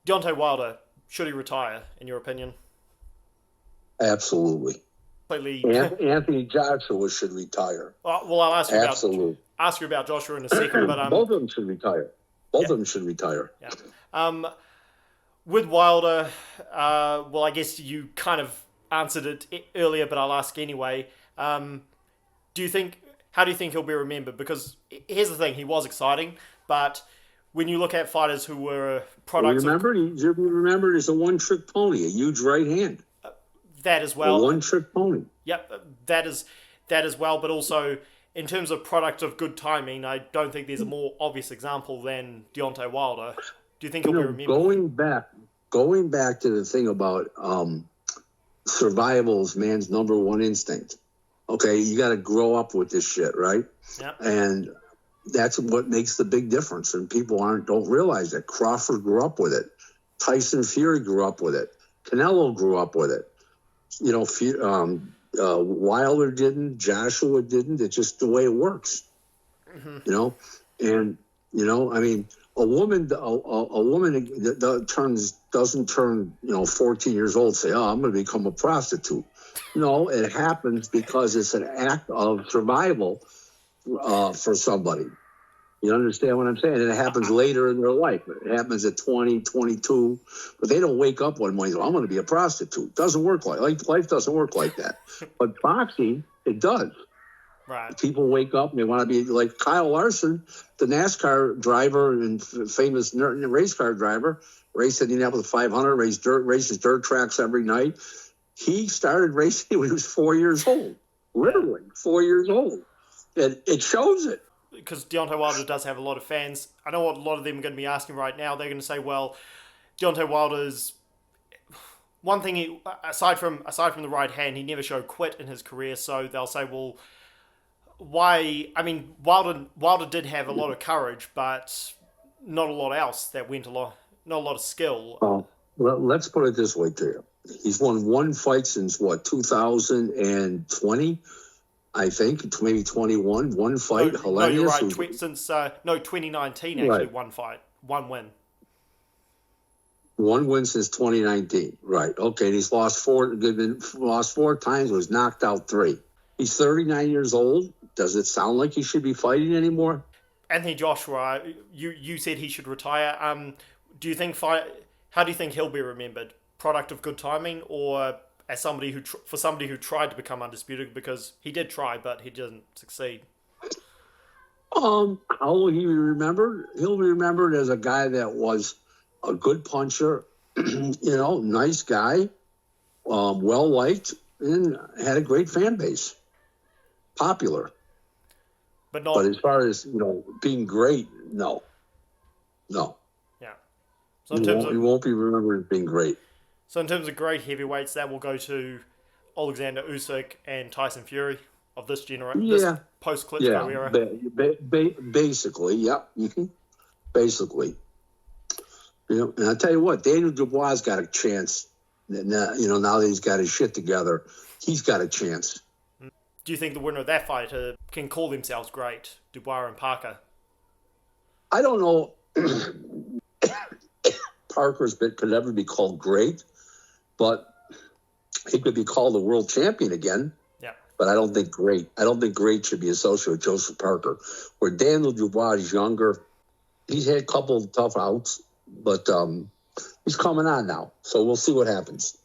Deontay Wilder, should he retire, in your opinion? Absolutely. Completely. Anthony Joshua should retire. Well, Absolutely. ask you about Joshua in a second, but Both of them should retire. Both yeah, of them should retire. yeah. Um, with Wilder, well, I guess you kind of answered it earlier, but I'll ask anyway. Do you think? How do you think he'll be remembered? Because here's the thing: he was exciting, but when you look at fighters who were products of He'll be remembered as a one-trick pony, a huge right hand, that as a well. one-trick pony. Yep, that as well. But also in terms of product of good timing, I don't think there's a more obvious example than Deontay Wilder. Do you think he'll be remembered? Going back to the thing about survival is man's number one instinct. Okay, you got to grow up with this shit, right? Yeah. And that's what makes the big difference. And people don't realize that. Crawford grew up with it. Tyson Fury grew up with it. Canelo grew up with it. You know, Wilder didn't. Joshua didn't. It's just the way it works. Mm-hmm. You know, and you know, I mean, a woman that doesn't turn 14 years old say, "Oh, I'm going to become a prostitute." No, it happens because it's an act of survival for somebody. You understand what I'm saying? And it happens later in their life. It happens at 20, 22, but they don't wake up one morning and say, I'm going to be a prostitute. It doesn't work like life doesn't work like that. But boxing, it does. Right. People wake up and they want to be like Kyle Larson, the NASCAR driver and famous race car driver, raced at Indianapolis 500, races dirt tracks every night. He started racing when he was 4 years old, literally 4 years old. And it shows it. Because Deontay Wilder does have a lot of fans. I know what a lot of them are going to be asking right now. They're going to say, well, Deontay Wilder's one thing, aside from the right hand, he never showed quit in his career. So they'll say, well, why? I mean, Wilder did have a lot of courage, but not a lot else that went not a lot of skill. Well, let's put it this way to you. He's won one fight since, 2020? I think maybe 21. One fight. No, you're right. Since 2019 actually, right. One win. One win since 2019. Right. Okay. And he's lost four times. Was knocked out 3. He's 39 years old. Does it sound like he should be fighting anymore? Anthony Joshua, you said he should retire. Do you think how do you think he'll be remembered? Product of good timing, or as somebody who tried to become undisputed, because he did try, but he didn't succeed? How will he be remembered? He'll be remembered as a guy that was a good puncher, nice guy, well liked, and had a great fan base, popular. But as far as being great, no. Yeah. So he won't be remembered as being great. So in terms of great heavyweights, that will go to Alexander Usyk and Tyson Fury of this generation, this post-Klitschko era. Basically, yeah. Mm-hmm. Basically. And I'll tell you what, Daniel Dubois got a chance. Now that he's got his shit together, he's got a chance. Do you think the winner of that fight can call themselves great, Dubois and Parker? I don't know. Parker's could never be called great, but he could be called a world champion again. Yeah. But I don't think great. I don't think great should be associated with Joseph Parker. Where Daniel Dubois is younger, he's had a couple of tough outs, but he's coming on now. So we'll see what happens.